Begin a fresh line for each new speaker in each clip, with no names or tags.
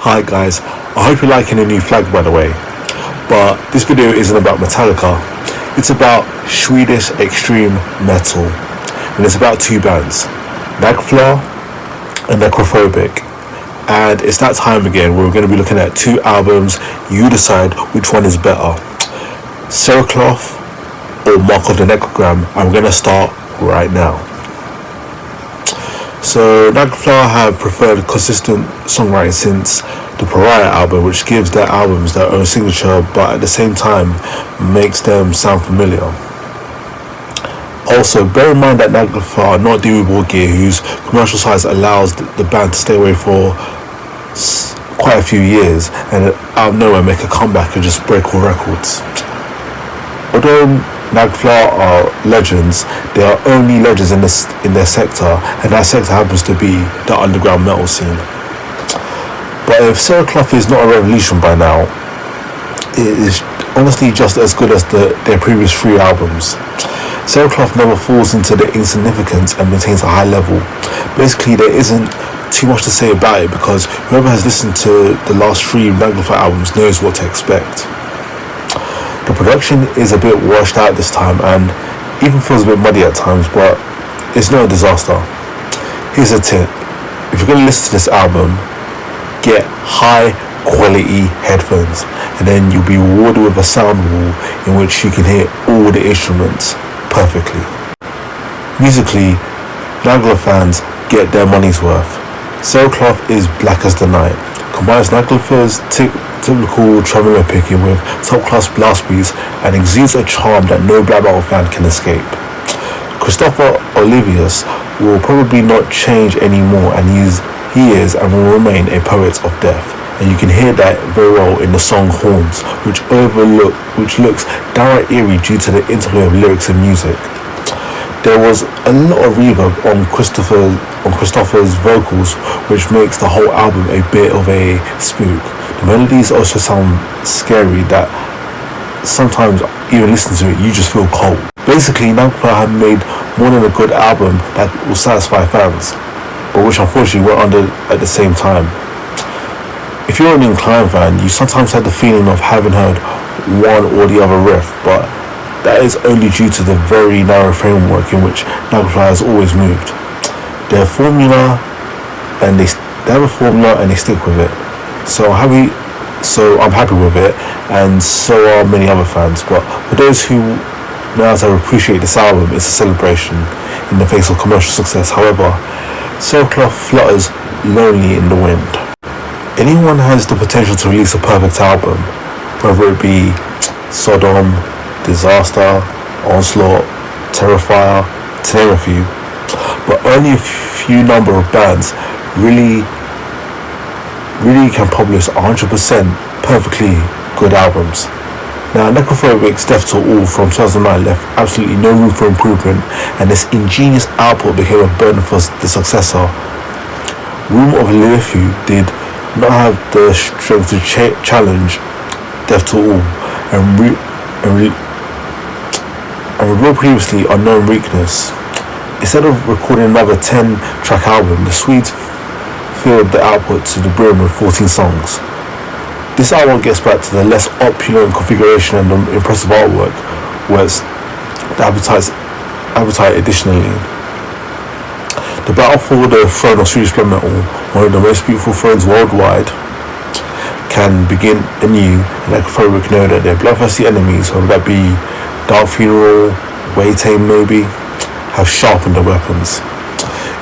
Hi guys, I hope you're liking the new flag by the way, but this video isn't about Metallica, it's about Swedish extreme metal, and it's about two bands, Naglfar and Necrophobic, and it's that time again where we're going to be looking at two albums. You decide which one is better, Cerecloth or Mark of the Necrogram, and we're going to start right now. So Naglfar have preferred consistent songwriting since the Pariah album, which gives their albums their own signature but at the same time makes them sound familiar. Also, bear in mind that Naglfar are not Dewey War Gear, whose commercial size allows the band to stay away for quite a few years and out of nowhere make a comeback and just break all records. Although Naglfar are legends, they are only legends in their sector, and that sector happens to be the underground metal scene. But if Cerecloth is not a revolution by now, it is honestly just as good as their previous three albums. Cerecloth never falls into the insignificance and maintains a high level. Basically, there isn't too much to say about it because whoever has listened to the last three Naglfar albums knows what to expect. The production is a bit washed out this time and even feels a bit muddy at times, but it's not a disaster. Here's a tip: if you're going to listen to this album, get high quality headphones and then you'll be rewarded with a sound wall in which you can hear all the instruments perfectly. Musically, Naglfar fans get their money's worth. Cerecloth is black as the night, combines Naglfar's typical tremolo picking with top-class blast beats and exudes a charm that no black metal fan can escape. Christopher Olivius will probably not change anymore, and he is and will remain a poet of death, and you can hear that very well in the song Horns, which looks downright eerie due to the interplay of lyrics and music. There was a lot of reverb on Christopher's vocals, which makes the whole album a bit of a spook. The melodies also sound scary that sometimes even listening to it you just feel cold. Basically, Naglfar have made more than a good album that will satisfy fans, but which unfortunately went under at the same time. If you're an inclined fan, you sometimes have the feeling of having heard one or the other riff, but that is only due to the very narrow framework in which Naglfar has always moved. They have a formula and they stick with it. So I'm happy with it, and so are many other fans. But for those who know how to appreciate this album, it's a celebration in the face of commercial success. However, Cerecloth flutters lonely in the wind. Anyone has the potential to release a perfect album, whether it be Sodom, Disaster, Onslaught, Terrifier, to name a few, but only a few number of bands really can publish 100% perfectly good albums. Now, Necrophobic's Death to All from 2009 left absolutely no room for improvement, and this ingenious output became a burden for the successor. Room of Lifu did not have the strength to challenge Death to All, and revealed previously unknown weakness. Instead of recording another 10-track album, the Swedes filled the output to the brim with 14 songs. This album gets back to the less opulent configuration and the impressive artwork, whereas the appetite additionally. The battle for the throne of Swedish black metal, one of the most beautiful thrones worldwide, can begin anew, and Necrophobic know that their bloodthirsty enemies, whether that be Dark Funeral, Waytame maybe, have sharpened their weapons.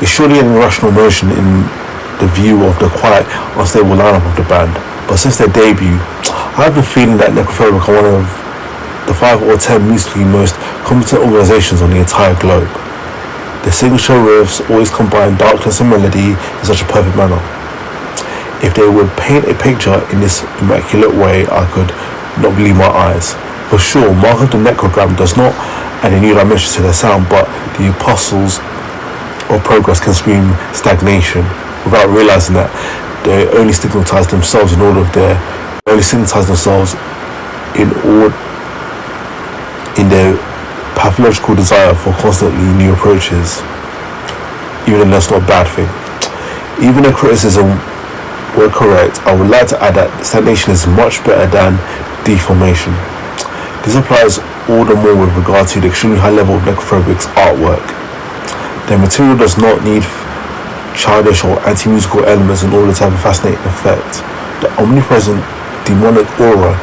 It's surely an irrational notion in the view of the quite unstable lineup of the band, but since their debut, I have the feeling that Necrophobic are one of the 5 or 10 musically most competent organizations on the entire globe. Their signature riffs always combine darkness and melody in such a perfect manner. If they would paint a picture in this immaculate way, I could not believe my eyes. For sure, Mark of the Necrogram does not add a new dimension to their sound, but the apostles of progress can scream stagnation without realizing that they only stigmatize themselves in their pathological desire for constantly new approaches, even though that's not a bad thing. Even their criticism were correct, I would like to add that stagnation is much better than deformation. This applies all the more with regard to the extremely high level of Necrophobic's artwork. The material does not need childish or anti-musical elements in order to have a fascinating effect. The omnipresent demonic aura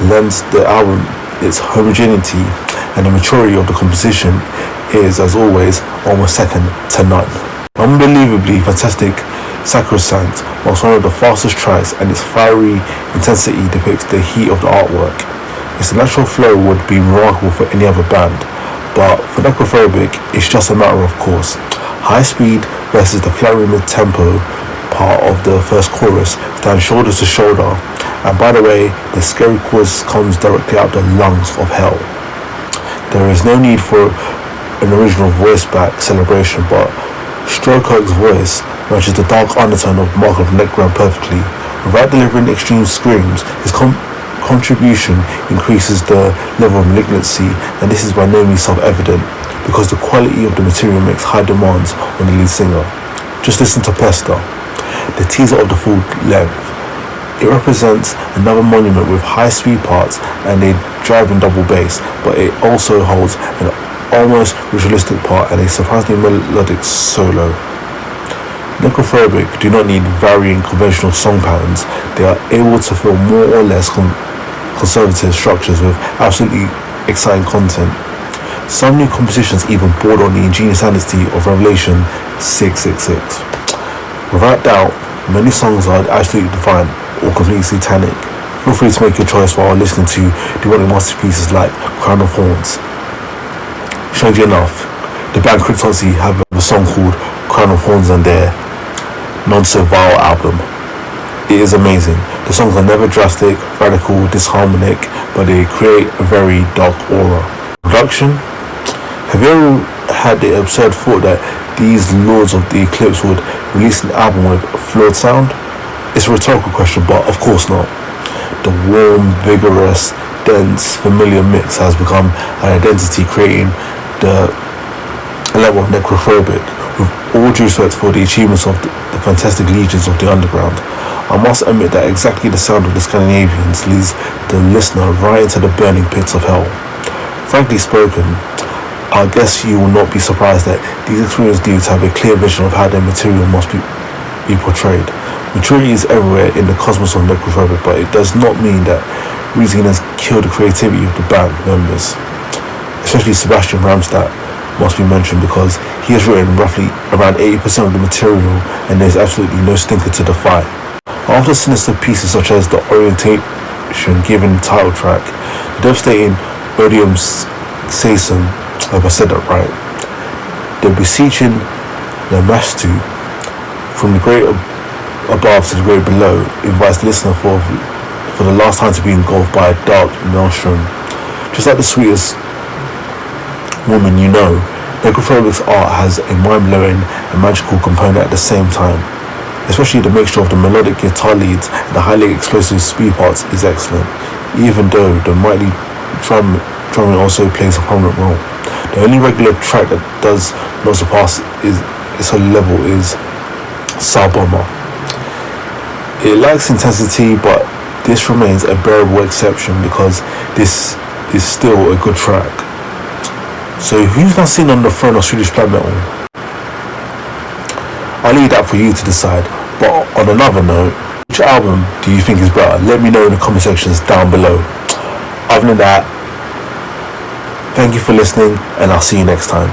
lends the album its homogeneity, and the maturity of the composition is, as always, almost second to none. Unbelievably fantastic Sacrosanct was one of the fastest tracks, and its fiery intensity depicts the heat of the artwork. Its natural flow would be remarkable for any other band, but for Necrophobic, it's just a matter of course. High speed versus the flowing mid-tempo part of the first chorus stand shoulder to shoulder, and by the way, the Cerecloth comes directly out the lungs of hell. There is no need for an original voice back celebration, but Cerecloth's voice matches the dark undertone of Mark of Necrogram perfectly. Without delivering extreme screams, his contribution increases the level of malignancy, and this is by no means self-evident, because the quality of the material makes high demands on the lead singer. Just listen to Pester, the teaser of the full length. It represents another monument with high-speed parts and a driving double bass, but it also holds an almost ritualistic part and a surprisingly melodic solo. Necrophobic do not need varying conventional song patterns. They are able to fill more or less conservative structures with absolutely exciting content. Some new compositions even border on the ingenious sanity of Revelation 666. Without doubt, many songs are absolutely divine or completely satanic. Feel free to make your choice while listening to demonic masterpieces like Crown of Horns. Strangely enough, the band Cryptopsy have a song called Crown of Horns on their Non-So-Vile album. It is amazing. The songs are never drastic, radical, disharmonic, but they create a very dark aura. Production? Have you ever had the absurd thought that these Lords of the Eclipse would release an album with flawed sound? It's a rhetorical question, but of course not. The warm, vigorous, dense, familiar mix has become an identity, creating the level of Necrophobic. With all due respect for the achievements of the fantastic legions of the underground, I must admit that exactly the sound of the Scandinavians leads the listener right into the burning pits of hell. Frankly spoken, I guess you will not be surprised that these experienced dudes have a clear vision of how their material must be portrayed. Maturity is everywhere in the cosmos of Necrophobic, but it does not mean that reason has killed the creativity of the band members. Especially Sebastian Ramstad must be mentioned, because he has written roughly around 80% of the material, and there's absolutely no stinker to defy. After sinister pieces such as the Orientation given title track, the devastating Odium Sasson, I hope I said that right, the beseeching Lamastu, from the great above to the great below, invites the listener for the last time to be engulfed by a dark maelstrom. Just like the sweetest woman you know, Necrophobic's art has a mind-blowing and magical component at the same time. Especially the mixture of the melodic guitar leads and the highly explosive speed parts is excellent, even though the mighty drumming also plays a prominent role. The only regular track that does not surpass its level is Sarbomber. It lacks intensity, but this remains a bearable exception because this is still a good track. So who's now seen on the throne of Swedish black metal? I'll leave that for you to decide. But on another note, which album do you think is better? Let me know in the comment sections down below. Other than that, thank you for listening, and I'll see you next time.